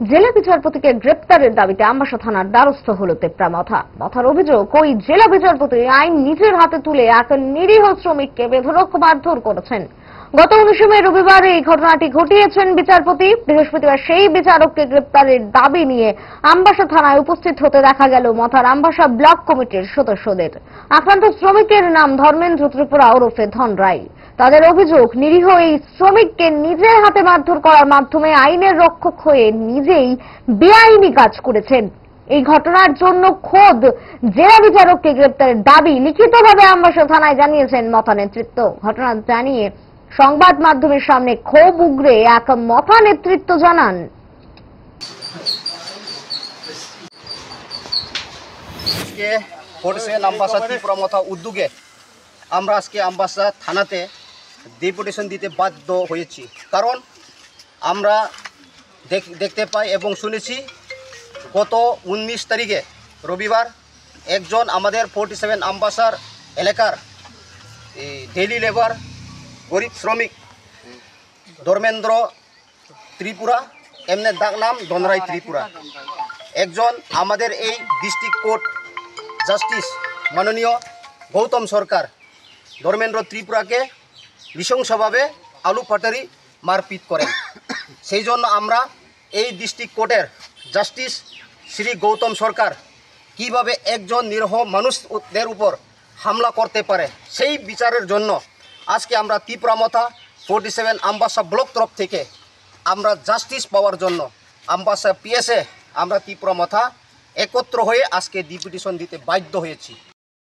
জেলা বিচারপতিকে গ্রেপ্তারের দাবিতে আমবাসা থানার দ্বারস্থ হল তেপরা মথার অভিযোগ, ওই জেলা বিচারপতি আইন নিজের হাতে তুলে এক নিরীহ শ্রমিককে বেধড়ক মারধর করেছেন। গত 19 মে রবিবার এই ঘটনাটি ঘটিয়েছেন বিচারপতি। বৃহস্পতিবার সেই বিচারককে গ্রেপ্তারের দাবি নিয়ে আমবাসা থানায় উপস্থিত হতে দেখা গেল মথার আমবাসা ব্লক কমিটির সদস্যদের। আক্রান্ত শ্রমিকের নাম ধর্মেন্দ্র ত্রিপুরা ওরফে ধন রায়। তাদের অভিযোগ, নিরীহ এই শ্রমিককে নিজের হাতে মারধর করার মাধ্যমে আইনের রক্ষক হয়ে নিজেই বেআইনি কাজ করেছেন। এই ঘটনার জন্য খোদ জেলা বিচারককে গ্রেপ্তারের দাবি লিখিতভাবে আমবাসা থানায় জানিয়েছেন মথা নেতৃত্ব। ঘটনা জানিয়ে সংবাদ মাধ্যমের সামনে ক্ষোভ উগরে এক মথা নেতৃত্ব জানান, আমবাসা ত্রিপুরা মথা উদ্যোগে আমরা আজকে আমবাসা থানাতে ডেপুটেশন দিতে বাধ্য হয়েছি। কারণ আমরা দেখতে পাই এবং শুনেছি গত 19 তারিখে রবিবার একজন আমাদের 47 আমবাসার এলাকার ডেইলি লেবার গরিব শ্রমিক ধর্মেন্দ্র ত্রিপুরা, এমনি ডাক নাম ধনরাই ত্রিপুরা, একজন আমাদের এই ডিস্ট্রিক্ট কোর্ট জাস্টিস মাননীয় গৌতম সরকার ধর্মেন্দ্র ত্রিপুরাকে নৃশংসভাবে আলু পাটারি মারপিট করেন। সেই জন্য আমরা এই ডিস্ট্রিক্ট কোর্টের জাস্টিস শ্রী গৌতম সরকার কিভাবে একজন নিরীহ মানুষদের উপর হামলা করতে পারে সেই বিচারের জন্য আজকে আমরা ত্রিপুরা মথা 47 আমবাসা ব্লক তরফ থেকে আমরা জাস্টিস পাওয়ার জন্য আমবাসা পিএসএ আমরা ত্রিপুরা মথা একত্র হয়ে আজকে ডেপুটেশন দিতে বাধ্য হয়েছি।